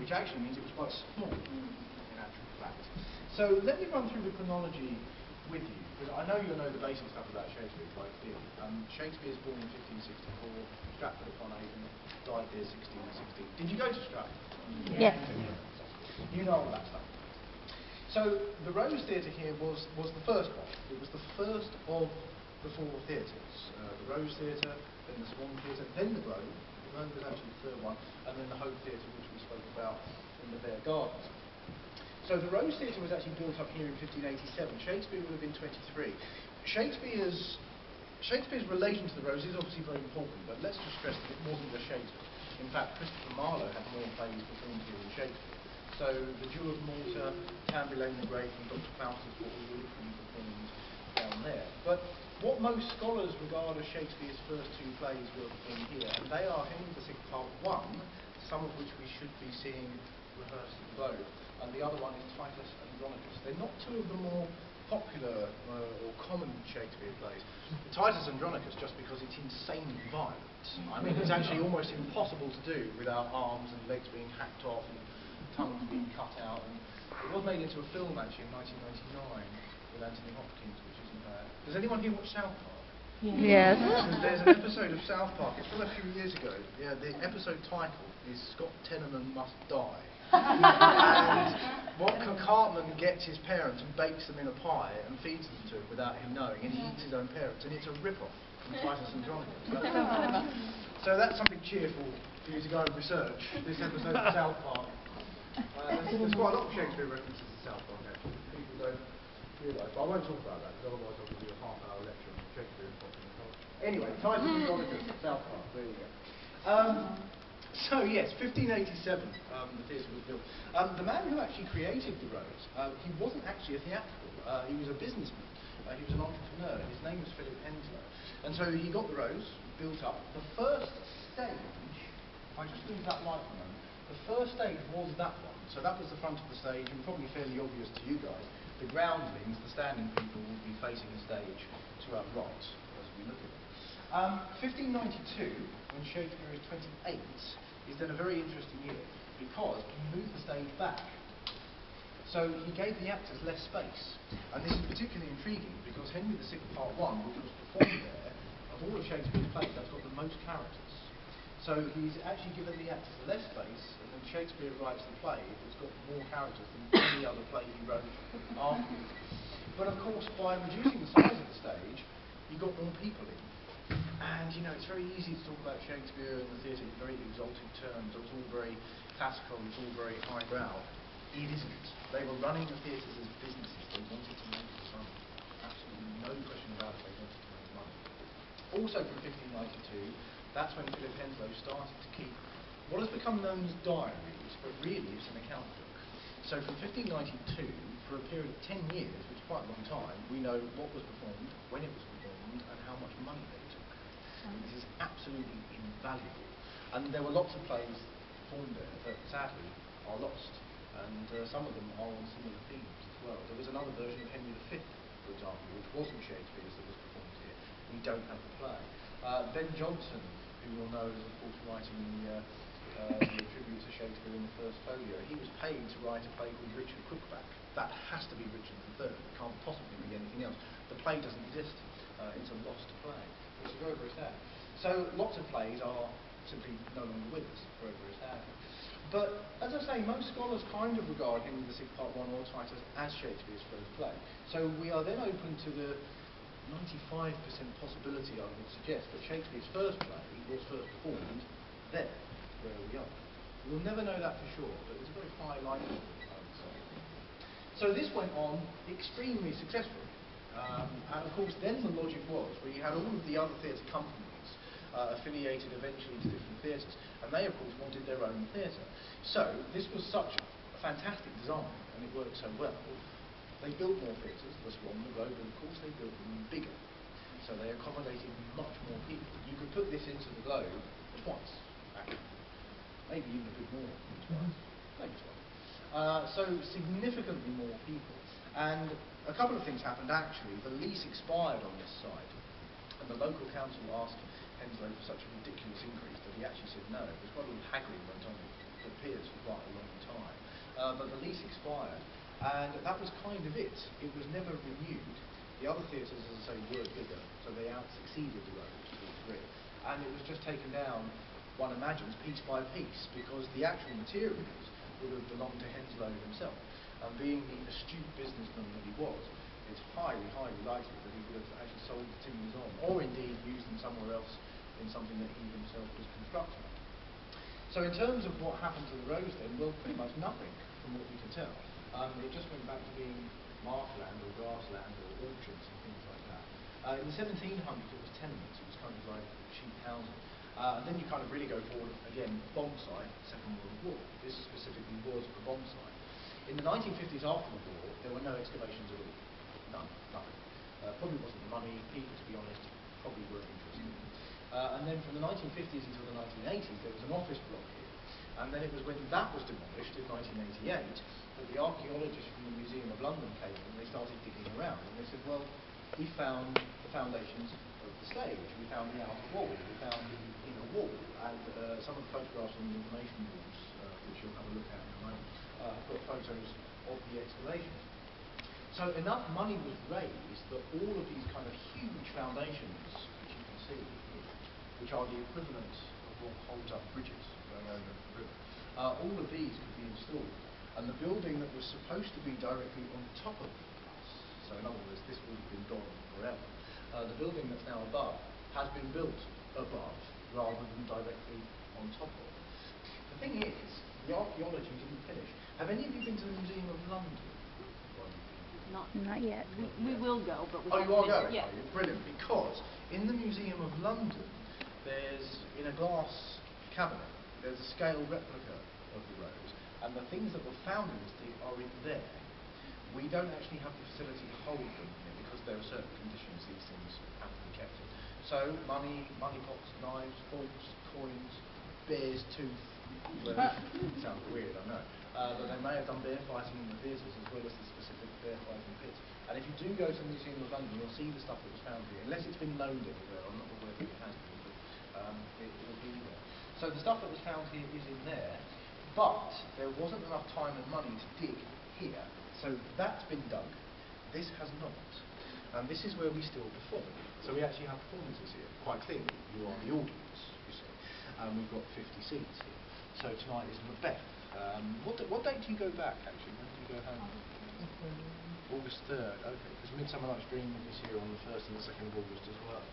which actually means it was quite small in actual fact. So let me run through the chronology with you, because I know you'll know the basic stuff about Shakespeare quite clearly. Shakespeare's born in 1564, Stratford-upon-Avon, died there 1616. Did you go to Stratford? Yes. You know all that stuff. So the Rose Theatre here was the first one. It was the first of the four theatres. The Rose Theatre, then the Swan Theatre, then the Globe. The Globe was actually the third one, and then the Hope Theatre, which we spoke about in the Bear Gardens. So the Rose Theatre was actually built up here in 1587. Shakespeare would have been 23. Shakespeare's relation to the Rose is obviously very important, but let's just stress that it wasn't just Shakespeare. In fact, Christopher Marlowe had more plays performed here than Shakespeare. So the Jew of Malta, Tamburlaine the Great, and Dr. Faustus were all literally performed down there. But what most scholars regard as Shakespeare's first two plays were performed here, and they are Henry VI Part 1, some of which we should be seeing rehearsed at the Globe, and the other one is Titus Andronicus. They're not two of the more popular or common Shakespeare plays. Titus Andronicus, just because it's insanely violent. I mean, it's actually almost impossible to do without arms and legs being hacked off and tongues being cut out. And it was made into a film actually in 1999 with Anthony Hopkins, which isn't bad. Does anyone here watch South Park? Yes. There's an episode of South Park, it's from a few years ago. Yeah, the episode title is Scott Tenorman Must Die. And Walter Cartman gets his parents and bakes them in a pie and feeds them to him without him knowing, and he eats his own parents, and it's a rip-off from Titus Andronicus. So that's something cheerful for you to go and research, this episode of South Park. There's quite a lot of Shakespeare references to South Park actually. People don't realise, but I won't talk about that because otherwise I'll give you a half-hour lecture on Shakespeare and popular culture. Anyway, Titus Andronicus, South Park, there you go. So yes, 1587, the theatre was built. The man who actually created the Rose, he wasn't actually a theatrical, he was a businessman, he was an entrepreneur. His name was Philip Henslowe. And so he got the Rose built up. The first stage, if I just lose that light for a moment, the first stage was that one. So that was the front of the stage, and probably fairly obvious to you guys. The groundlings, the standing people, would be facing the stage to our right as we look at it. 1592, when Shakespeare is 28, is then a very interesting year because he moved the stage back. So he gave the actors less space. And this is particularly intriguing because Henry VI Part 1, which was performed there, of all of Shakespeare's plays, that's got the most characters. So he's actually given the actors less space, and when Shakespeare writes the play, it's got more characters than any other play he wrote afterwards. But of course, by reducing the size of the stage, you got more people in. And you know, it's very easy to talk about Shakespeare and the theatre in very exalted terms. It was all very classical, it was all very highbrow. It isn't. They were running the theatres as businesses. They wanted to make money. Absolutely no question about it, they wanted to make money. Also from 1592, that's when Philip Henslowe started to keep what has become known as diaries, but really it's an account book. So from 1592, for a period of 10 years, which is quite a long time, we know what was performed, when it was performed, and how much money they took. This is absolutely invaluable. And there were lots of plays performed there that sadly are lost. And some of them are on similar themes as well. There was another version of Henry V, for example, which wasn't Shakespeare's, that was performed here. We don't have the play. Ben Jonson, who you'll know is of course writing the tribute to Shakespeare in the first folio, he was paid to write a play called Richard Crookback. That has to be Richard III. It can't possibly be anything else. The play doesn't exist. It's a lost play, which is very, very sad. So lots of plays are simply no longer with us. Very, very sad. But as I say, most scholars kind of regard Henry VI Part 1 or Titus as Shakespeare's first play. So we are then open to the 95% possibility, I would suggest, that Shakespeare's first play was first performed there, where we are. We'll never know that for sure, but there's a very high likelihood, I would say. So this went on extremely successfully. And of course, then the logic was, we had all of the other theatre companies affiliated eventually to different theatres, and they of course wanted their own theatre. So this was such a fantastic design, and it worked so well. They built more theatres, the Swan, the Globe, and of course they built them bigger. So they accommodated much more people. You could put this into the Globe twice, actually. Maybe even a bit more than twice. Maybe twice. So significantly more people. And a couple of things happened actually. The lease expired on this site, and the local council asked Henslowe for such a ridiculous increase that he actually said no. There's quite a lot of haggling went on Piers for quite a long time. But the lease expired, and that was kind of it. It was never renewed. The other theatres, as I say, were bigger, so they out-succeeded the Rose to a degree. And it was just taken down, one imagines, piece by piece, because the actual materials would have belonged to Henslowe himself. And being the astute businessman that he was, it's highly, highly likely that he would have actually sold the timbers on, or indeed used them somewhere else in something that he himself was constructing. So in terms of what happened to the Rose then, well, pretty much nothing from what we can tell. It just went back to being marshland or grassland or orchards and things like that. In the 1700s it was tenements, it was kind of like cheap housing. And then you kind of really go forward, again, bomb site, Second World War. This specifically was a bomb site. In the 1950s after the war, there were no excavations at all. None, nothing. Probably wasn't the money, people, to be honest, probably weren't interested. And then from the 1950s until the 1980s, there was an office block here. And then it was when that was demolished in 1988 that the archaeologists from the Museum of London came in and they started digging around. And they said, well, we found the foundations of the stage, we found the outer wall, we found the inner wall, and some of the photographs on the information walls, which you'll have a look at in a moment, have got photos of the excavations. So enough money was raised that all of these kind of huge foundations, which you can see here, which are the equivalent of what holds up bridges going over the river, all of these could be installed. And the building that was supposed to be directly on top of us, so in other words, this would have been gone forever, the building that's now above has been built above rather than directly on top of. The thing is, the archaeology didn't finish. Have any of you been to the Museum of London? Not yet. We will go, but we Oh, you are going? Yeah. Are you? Brilliant. Because in the Museum of London, there's, in a glass cabinet, there's a scale replica of the Rose, and the things that were found in this dig are in there. We don't actually have the facility to hold them here because there are certain conditions these things have to be kept in. So money pots, knives, forks, coins, bear's tooth. Well, it sounds weird, I know. But they may have done bear fighting in the theatres as well as the specific bear fighting pits. And if you do go to the Museum of London, you'll see the stuff that was found here, unless it's been loaned everywhere. I'm not aware that it has been, but it'll be there. So the stuff that was found here is in there, but there wasn't enough time and money to dig here. So that's been dug. This has not. And this is where we still perform. So we actually have performances here, quite clearly. You are the audience, you see. We've got 50 seats here. So tonight is Macbeth. What date do you go back, actually? When do you go home? August 3rd, okay, because Midsummer Night's Dream is here on the 1st and the 2nd of August as well.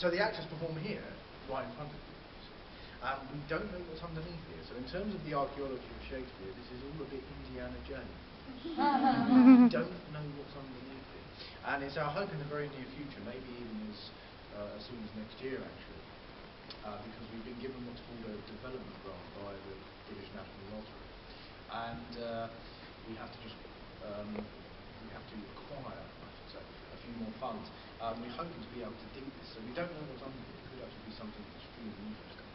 So the actors perform here, right in front of you. We don't know what's underneath here. So in terms of the archaeology of Shakespeare, this is all a bit Indiana Jones. We don't know what's underneath it. And it's our hope in the very near future, maybe even as soon as next year actually, because we've been given what's called a development grant by the British National Lottery. And we have to just acquire, I should say, a few more funds. We're hoping to be able to dig this, so we don't know what's under it. It could actually be something extremely interesting.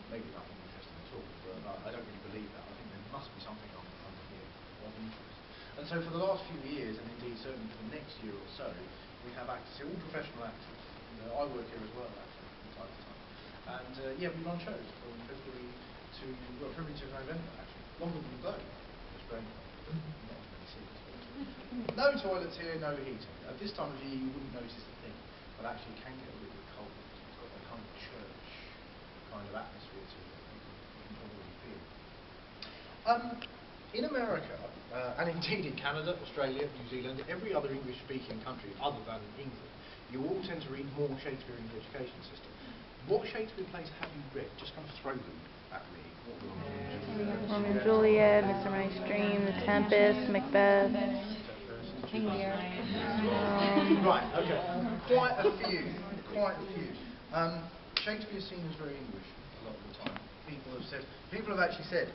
Maybe nothing interesting at all, but I don't really believe that. I think there must be something under here of interest. And so for the last few years, and indeed certainly for the next year or so, we have actors, all professional actors. I work here as well, actually, from time to time. And yeah, we run shows from February to November, actually. Longer than Globe. It's very not as many seats. No toilets here, no heating. At this time of year, you wouldn't notice a thing, but actually it can get a little bit cold. It's got that kind of church kind of atmosphere to it. You can probably feel. In America, and indeed in Canada, Australia, New Zealand, every other English-speaking country other than England, you all tend to read more Shakespeare in the education system. What Shakespeare plays have you read? Just kind of throw them at me. Romeo and Juliet, Midsummer Night's Dream, The Tempest, Macbeth. King Lear. Right, okay. Quite a few. Shakespeare's seen as very English a lot of the time. People have actually said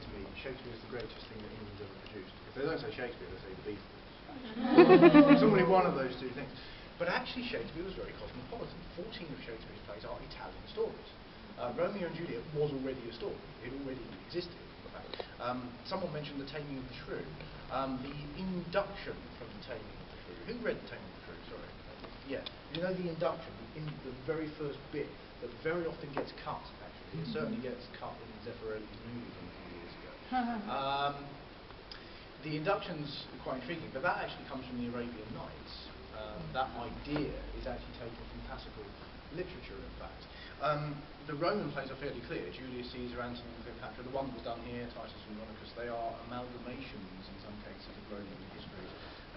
to me, Shakespeare is the greatest thing that England's ever produced. If they don't say Shakespeare, they say the Beatles. It's only one of those two things. But actually Shakespeare was very cosmopolitan. 14 of Shakespeare's plays are Italian stories. Romeo and Juliet was already a story. It already existed, in fact. Someone mentioned The Taming of the Shrew. The induction from The Taming of the Shrew. Who read The Taming of the Shrew? Sorry. Yeah. You know the induction, in the very first bit that very often gets cut, actually. It certainly gets cut in Zeffirelli's movie from a few years ago. The induction's quite intriguing, but that actually comes from the Arabian Nights. That idea is actually taken from classical literature, in fact. The Roman plays are fairly clear. Julius Caesar, Antony, and Cleopatra, the one that was done here, Titus and Andronicus, they are amalgamations in some cases of Roman history,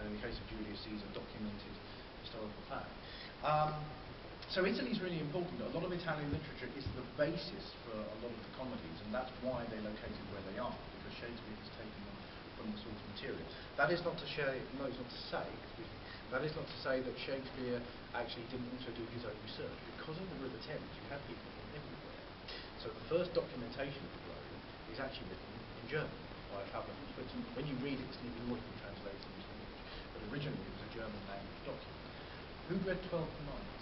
and in the case of Julius Caesar, documented historical fact. So Italy's really important. A lot of Italian literature is the basis for a lot of the comedies, and that's why they're located where they are, because Shakespeare has taken them from the source material. That is not to say, that is not to say that Shakespeare actually didn't also do his own research. Because of the River Thames, you have people from everywhere. So the first documentation of the globe is actually written in German by a traveller from Switzerland. When you read it, it's nearly always been translated into English, but originally it was a German language document. Who read Twelfth Night?